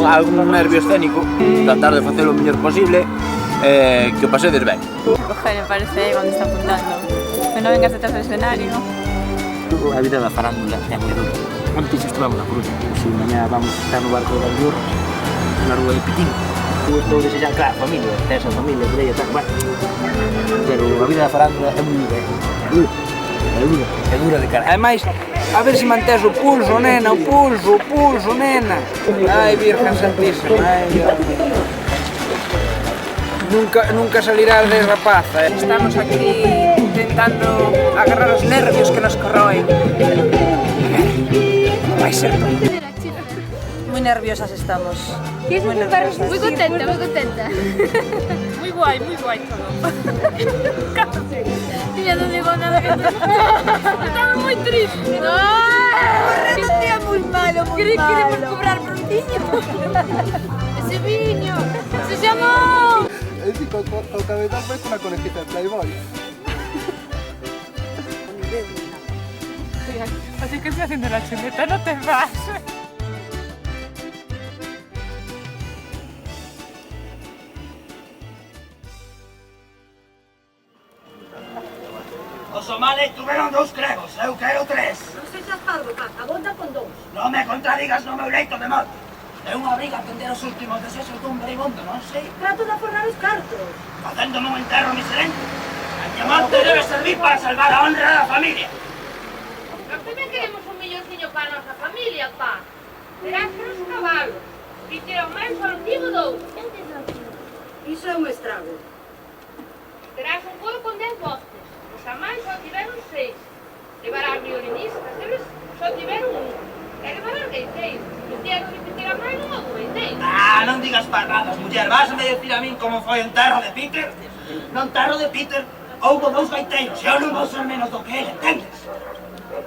algún nervio escénico, tratar de facelo o mellor posible, que o pasedes ben. Coger, me parece, cuando está apuntando. Que non vengas detrás do escenario. A vida da farándula é moi dura. Antes estuvamos na Coruña, se mañá vamos a estar no barco de Albior, na rúa de Pitín. Eu estou desexando, claro, familia, esa familia, por aí e tal, bueno. Pero a vida da farándula é moi dura, é dura de cara. Ademais, a ver se mantés o pulso, nena, o pulso, nena. Ai, Virgen Santísima, ai, Dios. Nunca salirás de rapaza. Estamos aquí intentando agarrar os nervios que nos corroen. Vai ser todo. Muy nerviosas estamos. Muy nerviosas. Muy contenta, muy contenta. Muy guay todo. Ya no digo nada que estaba muy triste. Un día muy malo, muy malo. Queremos cobrar por un niño. Ese niño se llamó... Es decir, con cabezal parece una conejita de Playboy. Así que estoy haciendo la chuleta, no te vas. Os somales tuveron 2 cregos, eu quero 3. Non sexas parvo, Paca, abonda con 2. Non me contradigas no meu leito de morte. É unha briga atender os últimos desexos dun veribondo, non sei. Trato de aforrar os cartos. Facéndome un enterro miserente. A miña morte debe servir para salvar a honra da familia. Nós tamén queremos un millorciño para a nosa familia, pa. Terás que nos cabalos. E terá o máis altivo do... Iso é un estrago. Terás un coro con 10 bostes. Os amais só tiveron 6. Levarás violinistas, eles só tiveron 1. E levarás gaiteiros. O día do repetir a mãe non houve gaiteiros. Ah, non digas parradas, muller. Vas a me decir a min como foi o enterro de Peter? No enterro de Peter houve 2 gaiteiros e eu non vou ser menos do que ele, entendes?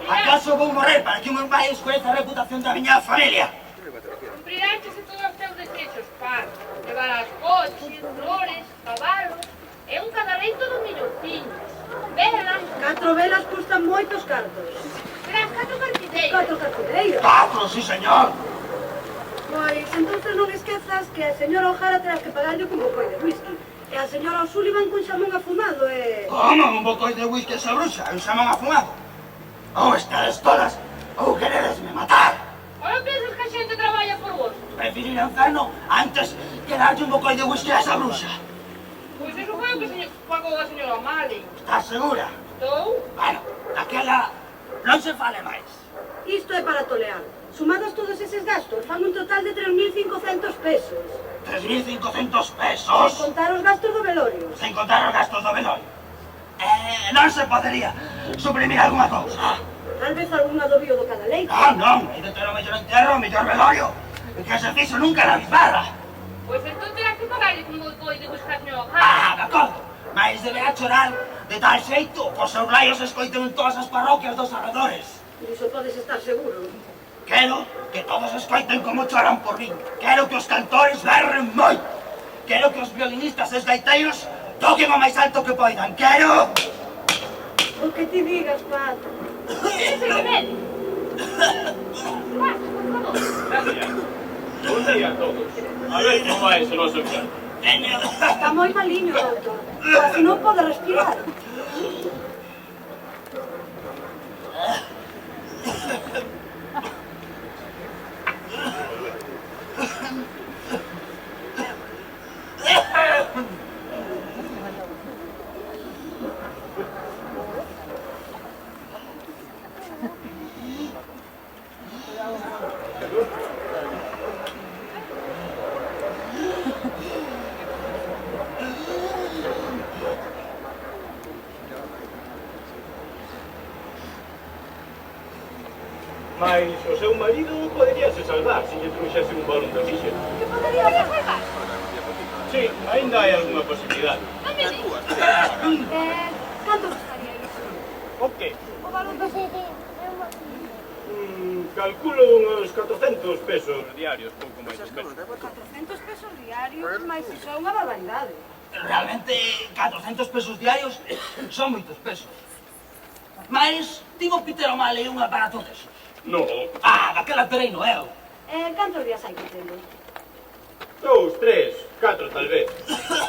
Acaso vou morrer para que un pai escueza a reputación da miña familia? Cumpriránchese todos os teus desechos, pa. Levarás coches, flores, cabalos e un cadaleito do millorciños. Velas. 4 velas custan moitos cartos. Terás 4 cartideiros. 4 cartideiros. 4, sí señor. Pois, entonces non esquezas que a señora O'Hara terás que pagarlle con bocoi de whisky. E a señora O'Sullivan con xamón afumado e... Como un bocoi de whisky esa bruxa? Un xamón afumado? Ou estades todas, ou queredesme matar? Ora pensas que a xente traballa por vos? Preferir o inferno antes que darlle un bocoi de whisky a esa bruxa. Pois iso foi o que pagou a señora O'Malley. Estás segura? Estou? Bueno, daquela non se fale máis. Isto é para tolear. Sumados todos eses gastos, fan un total de 3.500 pesos. 3.500 Sen pesos. contar os gastos do velorio. Sen contar os gastos do velorio. Non se podería suprimir algunha cousa. Tal vez algún adobio do cadaleito. Non, hai de ter o mellor enterro, o mellor velorio. Que se fixo nunca na bisbarra. Pois entón terás que pagarlle con bocoi de buscar a señora O'Hara. De acordo. Mas deberá chorar de tal xeito que os seus raios se escoiten en todas as parroquias dos arredores. Iso podes estar seguro. Quero que todos escoiten como choran por min. Quero que os cantores berren moito. Quero que os violinistas e os gaiteiros toquen o máis alto que poidan. Quero... O que ti digas, Pato. Ese remedio. Pasa, por favor. Gracias. Buen día a todos. A ver como vai ese noso enfermo. Está moi maliño, doutor. Así non pode respirar. Mas o seu marido poderíase salvar se lle truxese un balón de oxígeno. Que podería salvar? Sí, ainda hai algunha posibilidade. Non me digas. Canto costaría iso? O que? O balón de oxígeno. Calculo uns 400 pesos diarios, pouco máis ou menos. 400 pesos diarios, mas iso é unha barbaridade. Realmente 400 pesos diarios son moitos pesos. Mas tivo Peter O'Malley un aparato desos. No. Daquela terei no eu. Cantos días hai que telo? 2, 3, 4 tal vez.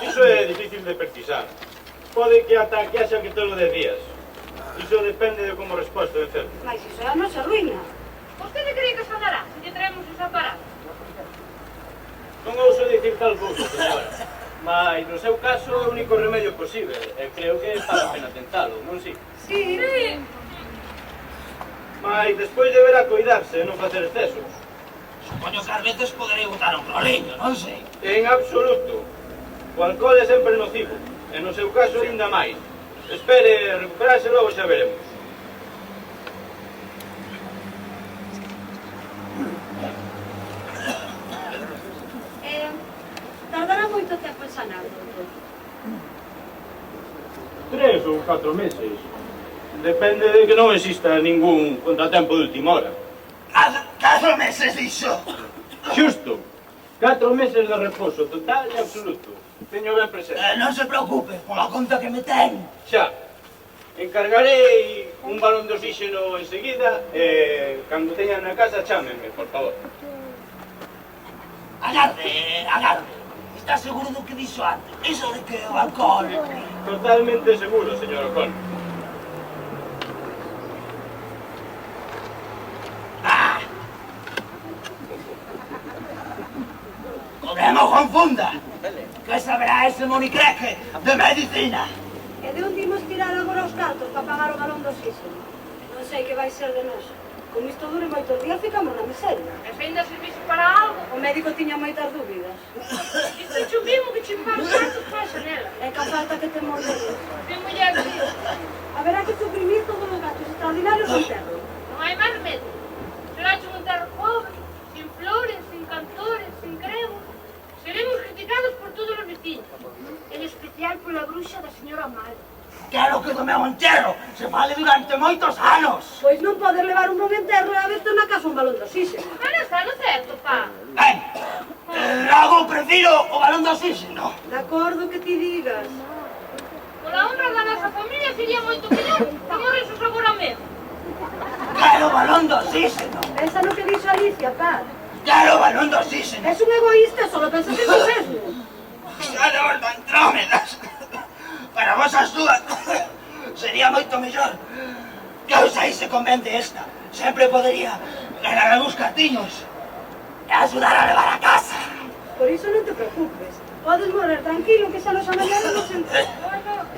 Iso é difícil de precisar. Pode que ata que haxa que telo 10 días. Iso depende de como resposta do enfermo. Mas iso é a nosa ruína. Vostede cree que sanará se lle traemos ese aparato? Non ouso dicir tal cousa, señora. Mas no seu caso é o único remedio posible. E creo que vale a pena tentalo, non si? Sí. Mas despois deberá cuidarse e non facer excesos. Supoño que ás veces poderei botar un cloriño, non sei. En absoluto. O alcohol é sempre nocivo. E no seu caso ainda máis. Espere recuperarse, logo xa veremos. Tardará moito tempo en sanar, doutor. 3 ou 4 meses. Depende de que non exista ningún contratempo de última hora. 4 meses, dixo. Xusto. 4 meses de reposo total e absoluto. Teño ben presente. Non se preocupe, pola conta que me ten. Xa. Encargarei un balón de oxígeno enseguida e cando teñan na casa chámenme, por favor. Agarde. Está seguro do que dixo antes? Iso de que o alcohol... Totalmente seguro, señor Ocon. Que non confunda. Que saberá ese monicreque de medicina? E de onde imos tirar agora os cartos para pagar o galón do oxígeno? Non sei que vai ser de nós. Como isto dure moitos días, ficamos na miseria. E se ainda servise para algo? O médico tiña moitas dúbidas. Isto é chumimo que chimpar os cartos para a xanela. É que a falta que temos de Dios. Ten muller que Haberá que suprimir todos os gastos extraordinarios do enterro. non hai máis remedio. Será un enterro pobre, sin flores, sin cantores, sin cremos. Seremos criticados por todos os vecinos. En especial pola bruxa da señora Mal. Quero que do meu enterro se fale durante moitos anos. Pois non podes levar un bom enterro e haberte na casa un balón de oxígeno. Pero está no certo, pa. Ben, logo prefiro o balón de oxígeno. De acordo que ti digas. Pola honra da nosa familia sería moito mellor que morres os agora mesmo. Quero o balón de oxígeno. Pensa no que dixo Alicia, pá. Quero o balón de oxígeno. Es un egoísta, solo pensas en ti mesmo. Xa de volta entrómedas. Para vos as dúas sería moito mellor que eu saíse con ben de esta. Sempre podería ganar algúns cartiños e axudar a levar a casa. Por iso non te preocupes. Podes morrer tranquilo que xa nos amañaremos en...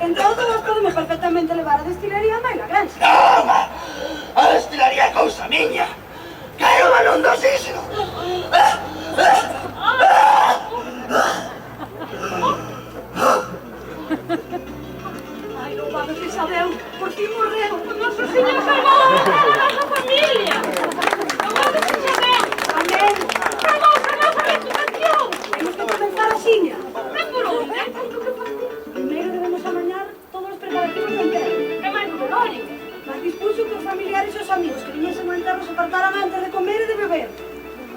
En todo nós podemos perfectamente levar a destilería a Maila Granxa. Non, a destilaría é cousa miña. Quero o balón de oxígeno. Ai, non vamos que sabeu, por ti morreu. O noso señor salvou a nosa familia. Non vamos que sabeu. Amén. Salvou a nosa reputación. Temos que comenzar a xiña. E por onde? Primeiro debemos amañar todos os preparativos do enterro. É máis do velorio. Mas dispuxo que os familiares e os amigos que viñesen ao enterro se apartaran antes de comer e de beber.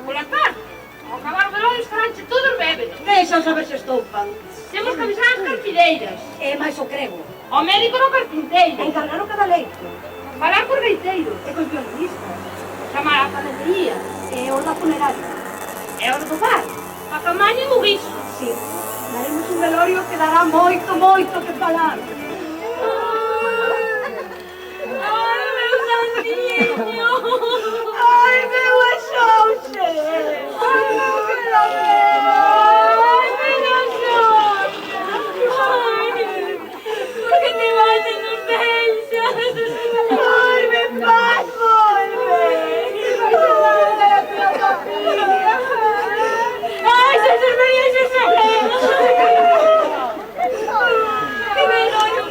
Pola parte, ao acabar o velorio estaranche todos bébedos. Deixa saber se estoupan. Temos que avisar as carpideiras. É máis o crego. O médico no carpinteiro. Encargar o cada leito. Falar cos gaiteiros. E cos violinistas. Chamar a panadería. E os da funeraria. E os do bar. A camaña e o guiso. Si, daremos un velorio que dará moito, moito que falar. Ai, meu santinho. Ai, meu axouxe. Ai, meu filho. Ai, meu axouxe. Ai, por que te vas e nos deixas? Ai, me faz volver. Vai ser a tua filha. Ai, Jesus Maria, Jesus Maria. Que velorio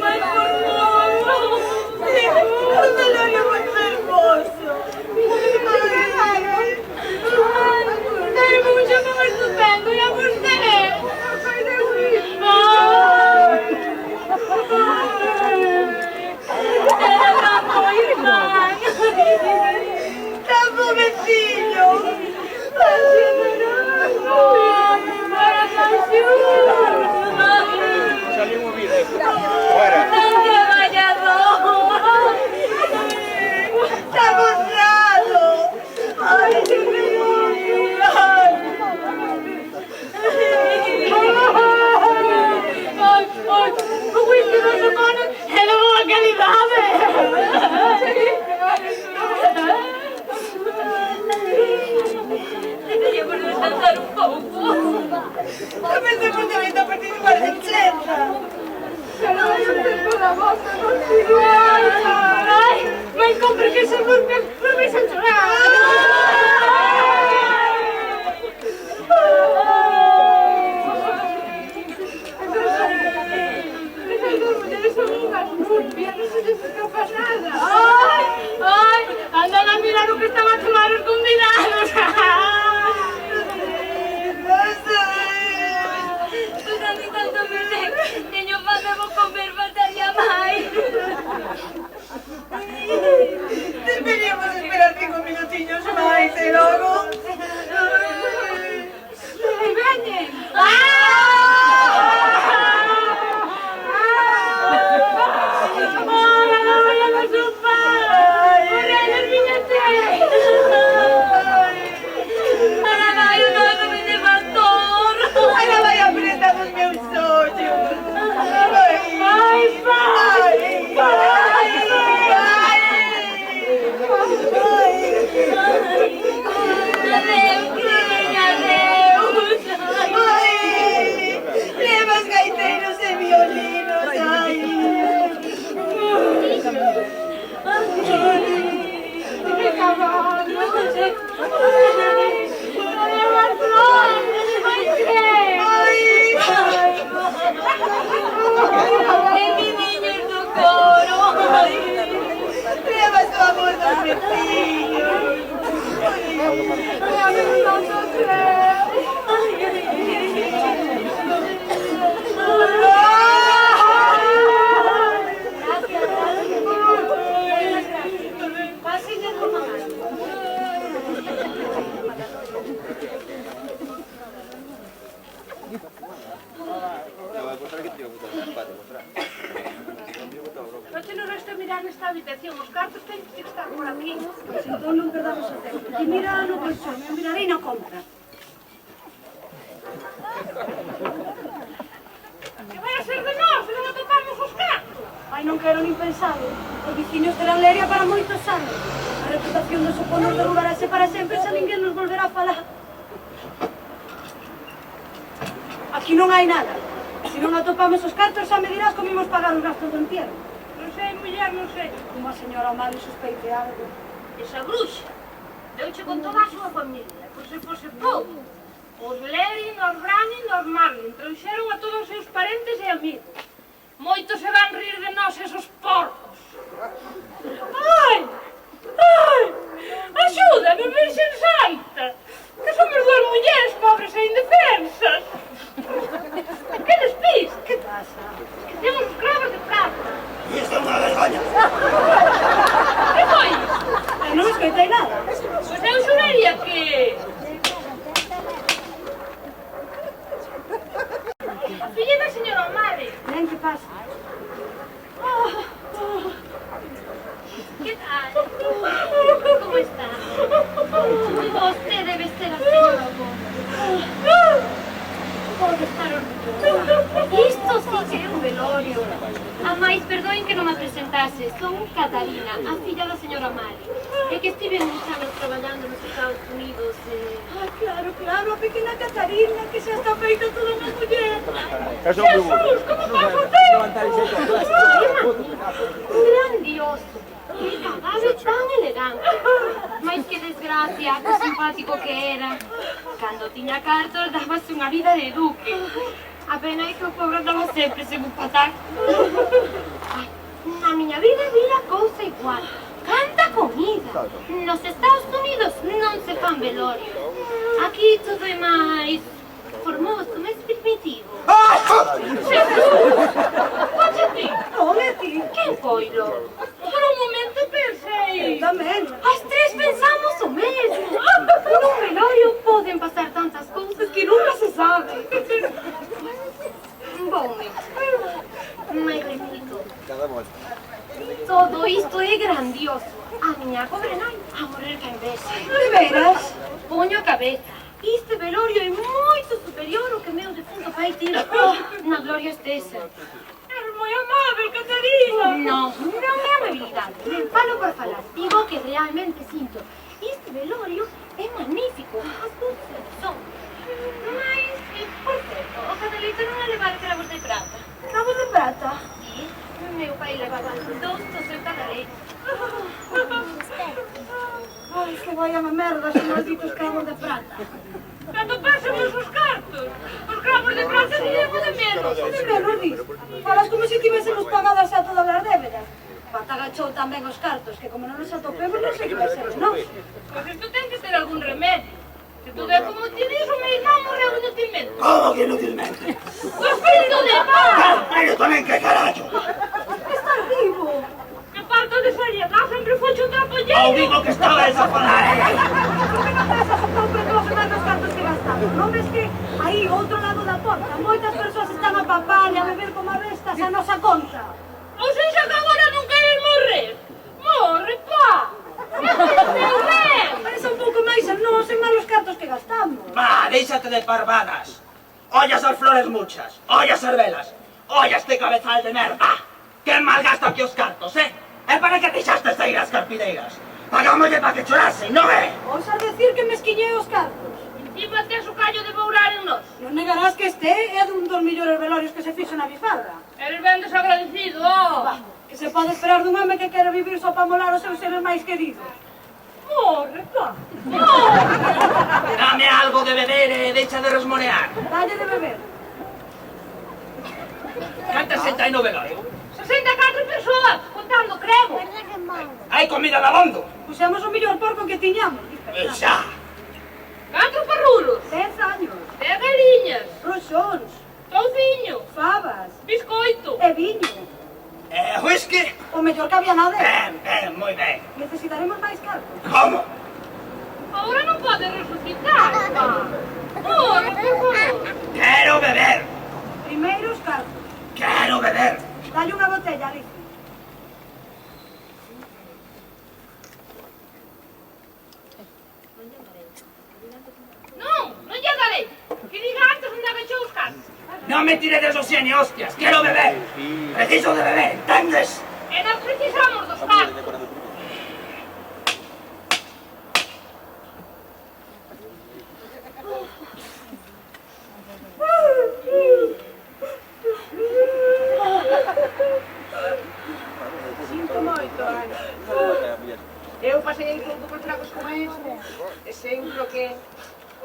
cumbia, non se lles escapa nada. Ai, andan a mirar o que están a tomar os convidados. Pois a mí tanto me ten, teño fame, vou comer, faltaría máis. Deberíamos esperar 5 minutiños máis, e logo... Ai, veñen! Noche no resto mirar nesta habitación, os cartos teñen que estar por aquí. Pois entón non perdamos o tempo. Ti mira no colchón, eu mirarei na compra. Que vai a ser de nós, se non atopamos os cartos? Ai, non quero nin pensado. Os veciños terán leria para moitos anos. A reputación do Sopón nos derrubarase para sempre se ninguén nos volverá a falar. Aquí non hai nada. Se non atopamos os cartos, xa me dirás como imos pagar os gastos do entierro. Non sei, muller, non sei. Como a señora Omar sospeite algo. Esa bruxa deuche con toda a súa familia, por se fose pouco. Os Lerin, os Branin, os Marlin trouxeron a todos os seus parentes e amigos. Moitos se van rir de nós esos porcos. Ai! Ai! Axúdame, Virxen Santa! Que somos dúas mulleres pobres e indefensas. Que despís? Que pasa? Que temos os cravos de prata. Isto é unha vergoña. Que foi isto? Eu non escoitei nada. Pois eu xuraría que... A filla da señora Omare. Ven, que pasa? ¿Qué tal? ¿Cómo está? Usted debe ser la señora Omare. Pode estar orgullosa. Isto sí que é un velorio. Amais, perdoen que non me presentase. Son Catarina, a filla da señora Mali. É que estive uns anos traballando nos Estados Unidos Ah, claro, claro, a pequena Catarina, que xa está feita toda unha muller. Jesús, como pasa o tempo? Grandioso. Que cabalo tan elegante. Mais que desgracia, que simpático que era. Cando tiña cartos, dábase unha vida de duque. A pena é que o pobre andaba sempre sen un pataco. Na miña vida vira cousa igual. Canta comida. Nos Estados Unidos non se fan velorios. Aquí todo é máis formoso, máis primitivo. Jesús! Oxe ti! Non é ti. Quen foilo? Por un momento pensei... Tamén. As tres pensamos o mesmo. Nun velorio poden pasar tantas cousas que nunca se sabe. Bom, mais repito. Todo isto é grandioso. A miña pobre nai a morrer ca envexa. De veras? Poño a cabeza. Este velorio é moito superior ao que meu defunto pai tira. Na gloria estesa. Es moi amável, Catarina. Non é amabilidade. Nem falo por falar. Digo que realmente sinto. Este velorio é magnífico. As dulces son. Mas, por certo, o Catalito non a levar cravos de prata. Cravos de prata? Sí, meu pai levaba 2 do seu cadaré. Ai, que vai a merda, esos malditos cravos de prata. Cando pásamos os cartos, os cravos de prata diremos de menos. De menos, dis? Falas como se tivésemos pagadas xa todas as débedas. agachou tamén os cartos, que como non nos atopemos, non sei que vai ser, non? Pois isto ten que ter algún remedio. Se tú ves como ti dis, o meu irmán morreu inutilmente. Como que inutilmente? O espírito de paz! Pero tamén que carallo? Está vivo! Que falta de seriedade, sempre foi un trapolleiro. Ao digo que estaba a falar, Por que non pensas o teu precoce máis os cartos que gastamos? Non ves que aí, ao outro lado da porta, moitas persoas están a papar e a beber como a bestas a nosa conta? Ou seja que agora non queres morrer? Morre, pa! Meu ben! Pensa un pouco máis en nós e malos cartos que gastamos. Va, déixate de parvadas. Ollas as flores muchas, ollas as velas, ollas este cabezal de merda. Que malgasta aquí os cartos, É para que deixastes de ir ás carpideiras. Pagámoslle para que chorase, non é? Ousas decir que me esquiñei os cartos. Encima tes o callo de bourar en nós. Non negarás que este é dun dos millores velorios que se fixo na bifarra. Eres ben desagradecido, oh! Bah, que se pode esperar dun home que quere vivir só para molar os seus seres máis queridos. Morre, pa! Morre! Dame algo de beber e deixa de resmonear. Dalle de beber. Cantas xente hai no velorio? 64 persoas, contando cremo. Hai comida dabondo? Puxemos o millor porco que tiñamos. Xa. 4 parrulos, 10 años, 10 galiñas, roxóns, touciño, fabas biscoito. e viño. Whisky? O mellor que había nada. Ben, moi ben. Necesitaremos máis cartos. Como? Ahora non pode resucitar, pa. Morre, por favor. Quero beber. Primeiro os cartos. Quero beber. Dalle unha botella, Alicia. Non, non lle darei. Que diga antes onde agachou os cartos. Non me tiredes o xene, hostias. Quero beber. Preciso de beber, entendes? E nós precisamos dos cartos. Sinto moito, Ana. Eu pasei pouco por tragos como este, e sempre que...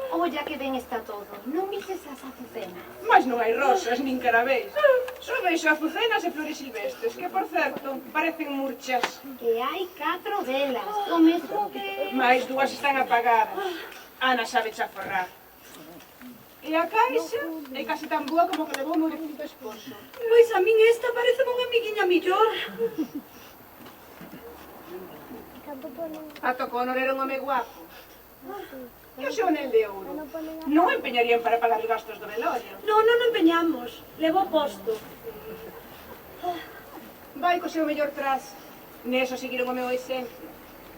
Olla que ben está todo. Non vises as azucenas? Mas non hai rosas nin carabéis. Só veixo azucenas e flores silvestres, que, por certo, parecen murchas. E hai 4 velas, o mesmo que... Mais 2 están apagadas. Ana sabe chaforrar. E a caixa é casi tan boa como que levou o meu defunto esposo. Pois a min esta parece unha amiguinha millor. A Toconor era un home guapo. E o seu anel de ouro non o empeñarían para pagar os gastos do velorio. Non, non empeñamos. Levo posto. Vai co seu mellor tras. Neso seguiron o meu exemplo.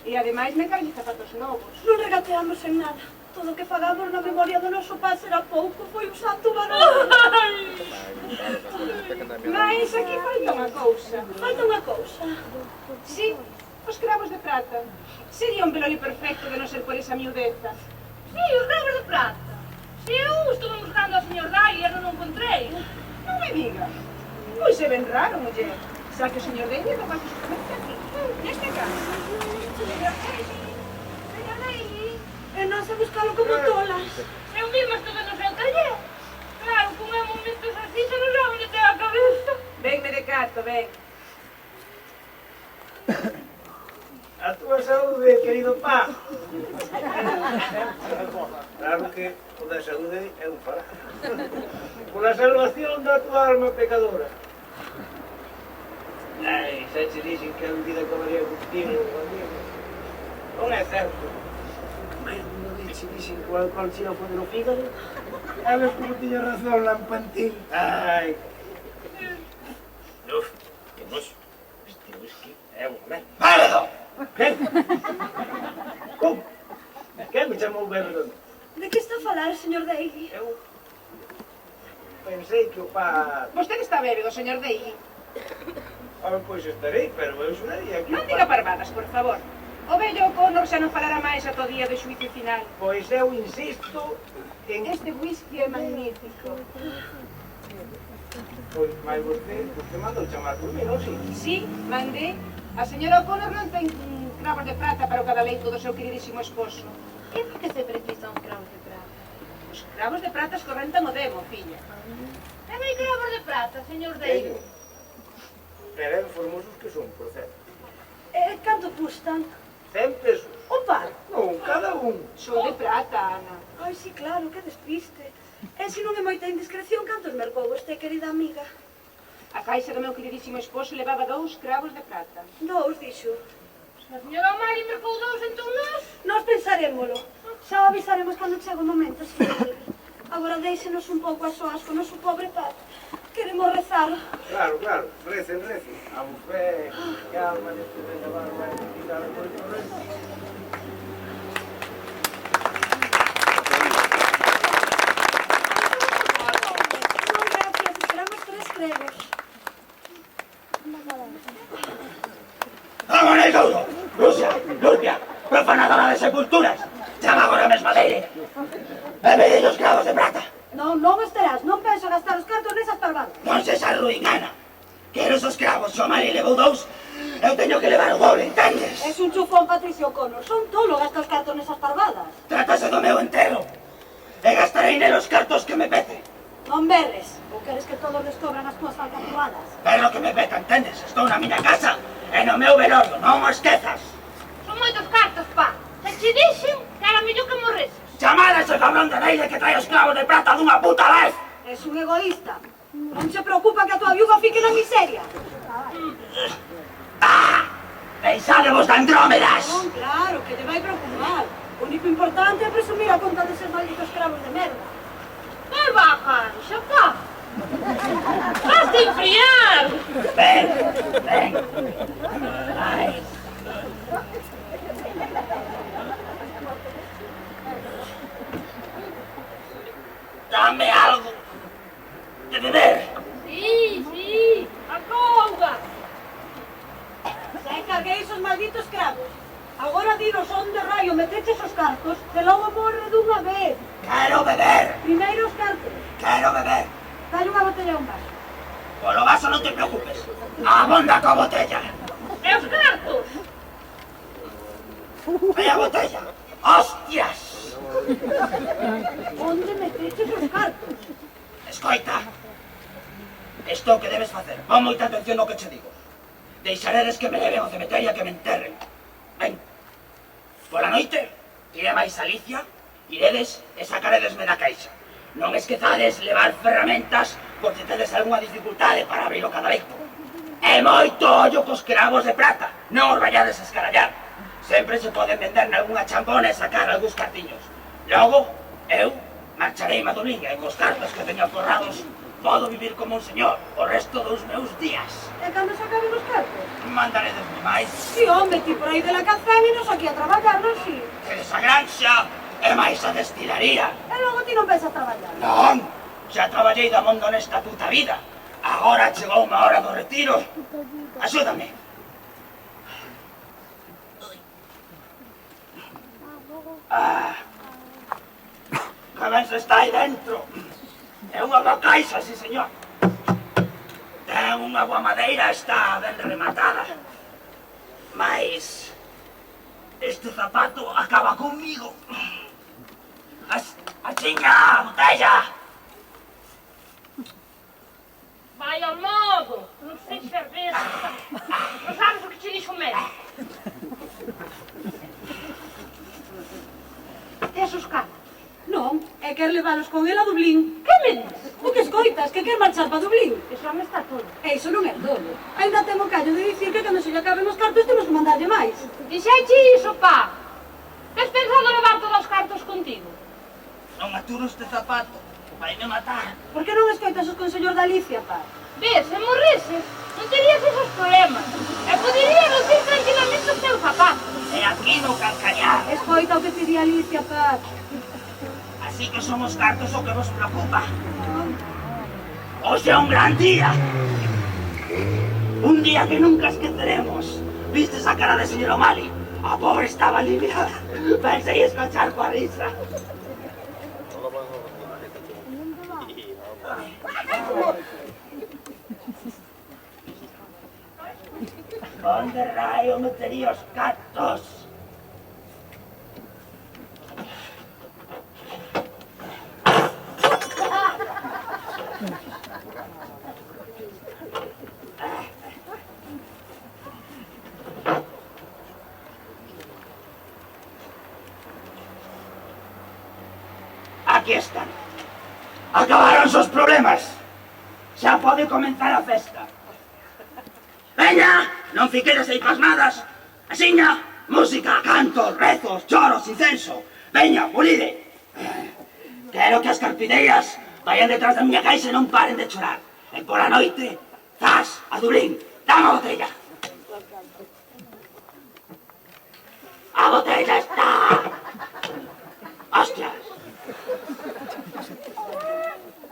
E ademais me caen zapatos novos. Non regateamos en nada. Todo o que pagamos na memoria do noso pai será pouco. Foi un santo varón. Mas aquí falta unha cousa. Falta unha cousa. Sí, os cravos de prata. Sería un velorio perfecto de non ser por esa miudeza. Sí, os cravos de prata. Se eu estuve buscando ao señor Dai e non o encontrei. Non me diga. Pois é ben raro, muller. Xa que o señor Dei é capaz de supermerse aquí, neste caso. Señor Dei, e nós a buscalo como tolas. Eu mesmo estuve no seu taller. Claro, como é momentos así, se non sabe onde ten a cabeza. Venme de cato, ven. A túa saúde, querido pa. Claro que o da saúde é un fará. Pola salvación da túa alma pecadora. Ai, xa che dixen que a vida acabaría contigo, amigo. Non é certo. Mas non che dixen que o alcohol che ia foder o fígado. A ver como tiña razón, lampantín. Ai. Uf, que noxo. Este whisky é un ben. ¡Bébelo! Que? Como? Que me chamou bébelo? De que está a falar, señor Dei? Eu pensei que o pa... Vostede está bébedo, señor Dei. Pois estarei, pero eu xoraría que Non diga parvadas, por favor. O vello O'Connor xa non falará máis ata o día do xuicio final. Pois eu insisto en... Este whisky é magnífico. Pois, mas vostede mandou chamar por mí, non si? Sí, mandei. A señora O'Connor non ten cravos de prata para o cadaleito do seu queridísimo esposo. E por que se precisan cravos de prata? Os cravos de prata escorrentan o demo, filla. E vai cravos de prata, señor Dei. Pero formosos que son, por certo. Canto custan? 100 pesos. O par? Non, cada un. Son de prata, Ana. Ai, sí, claro, que despiste. E se non é moita indiscreción, cantos mercou este, querida amiga? A caixa do meu queridísimo esposo levaba 2 cravos de prata. 2, dixo. Se a señora Mari mercou 2, entón Nós pensarémolo. Xa o avisaremos cando chegue o momento, sí. Agora deixenos un pouco a soas con noso pobre par. Queremos rezar. Claro, claro, recen. A bufé, que alma deste de levar vai quitar por el corrente. Non, gracias, esperamos 3 cregos. ¡Vámonos todo! ¡Rusia! ¡Lurpia! ¡Profanadora de sepulturas! ¡Chama agora mesma deire! ¡E vedes os clavos de prata! Non estarás, non penso gastar os cartos nesas parvadas. Non se arruinana! Quero esos cravos, se o Mari levou 2, eu teño que levar o doble, entendes? Es un chufón, Patricio O'Connor. Son tolo gastar os cartos nesas parvadas. Trátase do meu enterro. E gastarei nelos cartos que me pete. Non berres. Ou queres que todos descobran as túas falcatruadas? Pero que me peta, entendes? Estou na miña casa e no meu velorio, non o esquezas. son moitos cartos, pa. Se che dixen que era mellor que morreses. Chamad a ese cabrón de Leire que trae os clavos de prata dunha puta vez! Es un egoísta. Non se preocupa que a tua viúva fique na miseria. Pensadevos de Andrómedas! Non, claro, que te vai preocupar. O único importante é presumir a conta deses malditos cravos de merda. Que bajan, xa pa. Vas de enfriar. Ven. Ai. Dame algo de beber. Sí, a couga. Xa encarguei esos malditos cravos. Agora dinos onde raio meteches os cartos, que logo morre dunha vez. Quero beber. Primeiro os cartos. Quero beber. Dale unha botella a un vaso. Polo vaso non te preocupes. Abonda coa botella. E os cartos? E a botella. Hostias. Onde meteches os cartos? Escoita. Isto que debes facer. Pon moita atención no que che digo. Deixaredes que me leven ao cementerio e que me enterren. Ben. Pola noite, iré máis a Alicia, iredes e sacaredesme da caixa. Non esquezades levar ferramentas por se tedes algunha dificultade para abrir o cadalito. E moito ollo cos cravos de prata. Non os vayades a escarallar. Sempre se poden vender nalgúna champona e sacar algúns cartiños. Logo, eu marcharei a Dublín e cos cartos que teño aforrados podo vivir como un señor o resto dos meus días. E cando se acaben os cartos? Mandaredesme máis. Si, home, ti por aí de la cazán e nos aquí a traballar, non si? Que esa granxa é máis a destilaría. E logo ti non pensas traballar. Non, xa traballei da mondo nesta puta vida. Agora chegou unha hora do retiro. Axúdame. Que ben se está aí dentro. É unha boa caixa, sí, señor. Ten unha boa madeira, está ben rematada. Mas este zapato acaba conmigo. Achiña a botella. Vai ao modo, non sei cerveza. Non sabes o que che dixo o médico. Tes os cartos? Non, é quer leválos con el a Dublín. Que me dices? O que escoitas, que quer marchar para Dublín. Eso non está todo. E iso non é todo. Ainda temo callo de dicir que cando se lle acaben os cartos temos que mandarlle máis. Dixeche iso, pa. Tes pensado levar todos os cartos contigo? Non aturo este zapato. Vaime matar. Por que non escoitas os consellos da Alicia, pa? Ves, se morreses, non terías esos problemas. E poderías lucir tranquilamente os teus zapatos. E aquí no calcañar. Escoita o que te di Alicia, pa. Así que son os cartos o que vos preocupa. Hoxe é un gran día. Un día que nunca esqueceremos. Vistes a cara de señor O'Malley? A pobre estaba aliviada. Pensei escochar coa risa. Onde raio metería os cartos? aquí están. Acabaronse os problemas. Xa pode comenzar a festa. Veña, non fiquedes aí pasmadas. Asiña, música, cantos, rezos, choros, incenso. Veña, pulide. Quero que as carpideiras vayan detrás da miña caixa e non paren de chorar. E pola noite, zas, a Dublín, dame a botella. A botella está. Hostias.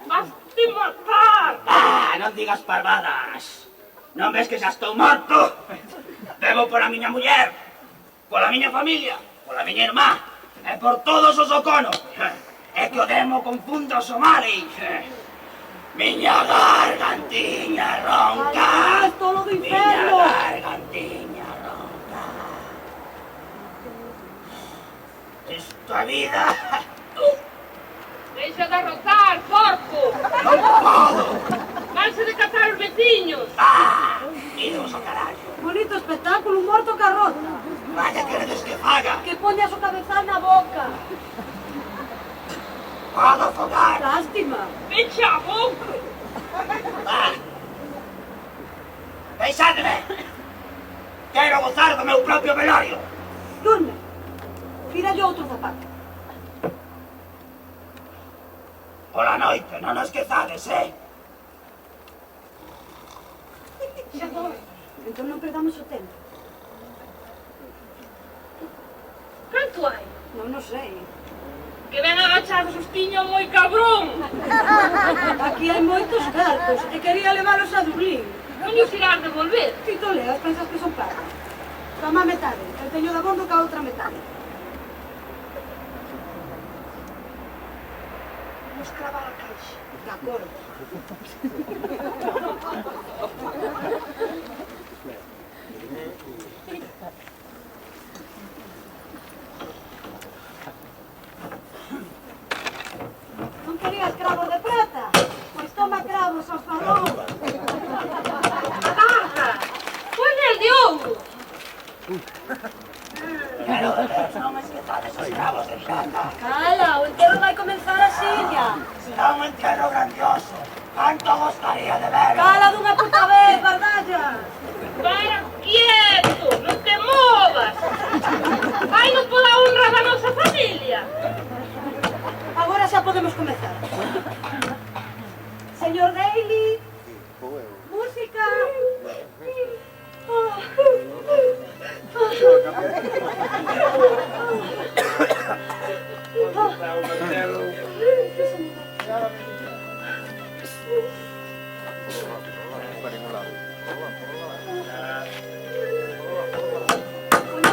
Vas-te matar! Non digas parvadas. Non ves que xa estou morto? Bebo pola miña muller, pola miña familia, pola miña irmá, e por todos os O'Connor. É que o demo confunda os O'Malley. Miña gargantiña ronca. ¡Todo do inferno! Miña gargantiña ronca. Isto é vida. Deixa de arrotar, porco! Non podo. Vanse de catar os veciños! Idos ao carallo. Bonito espectáculo, un morto carrota. Vaya, queredes que faga? Que poñas o cabezal na boca. Podo afogar. Lástima. Pecha a boca! Deixadme. Quero gozar do meu propio velorio. Durme. Tiralle outro zapato. Pola noite, non os esquezades, Xa doe. Entón non perdamos o tempo. Canto hai? Non sei. Que ven agachados os tiños moi cabrón! Aquí hai moitos cartos e quería levalos a Dublín. Non os irás devolver. Ti toleas, pensas que son pardos. Toma a metade, el teño da bordo ca outra metade. Vamos clavar a caixa. De acordo. Non querías cravos de prata? Pois toma cravos, ao favor. Tarta! Pois el de ouro! Pero non me esquezades os cravos de prata. Cala, o entero vai comenzar axiña. Será un entierro grandioso. Canto gostaría de ver. Cala dunha puta vez, bardalla. Para quieto! Non te movas! Vai non pola honra da nosa familia! Agora xa podemos comezar. Señor Daly. Música.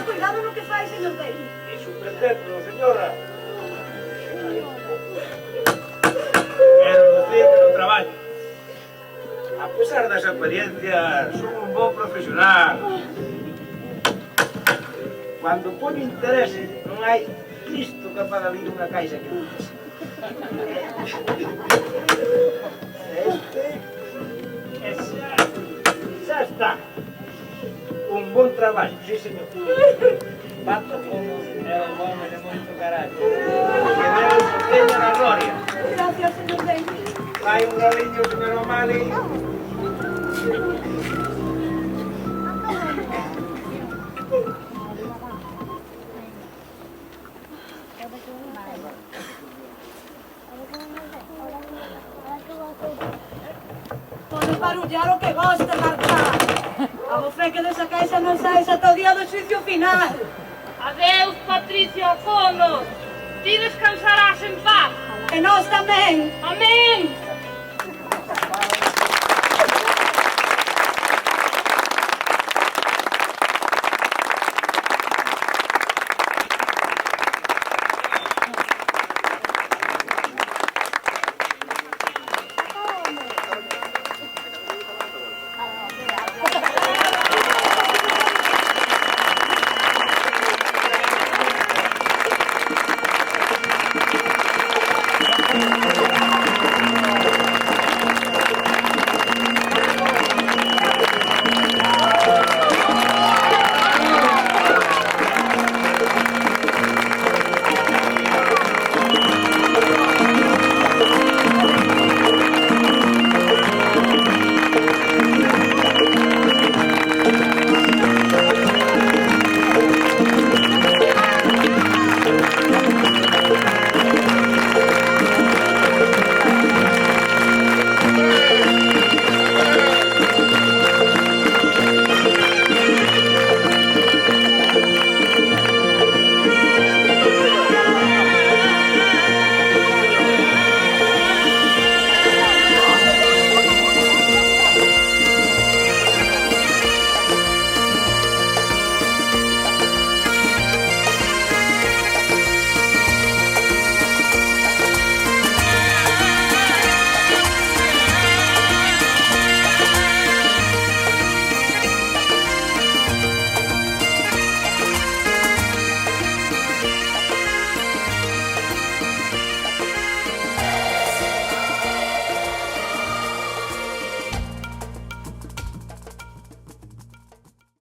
Cuidado no que fai, señor Daly. Es un pretexto, señora. Quero dicir que non traballo. A pesar das experiencias, son un bon profesional. Cando poño interese, non hai Cristo capaz de abrir unha caixa que non pese. Xa está. Un bon traballo, sí, señor. Pato como é un home de moito carallo. Que Deus o teña na gloria. Gracias, señor Daly. Vai un galiño, señor O'Malley. Podes barullar o que goste, Marta. A bofé que desa caixa non saes ata o día do xuicio final. Adeus, Patricia O'Connor! Ti descansarás en paz! E nós tamén. Amén!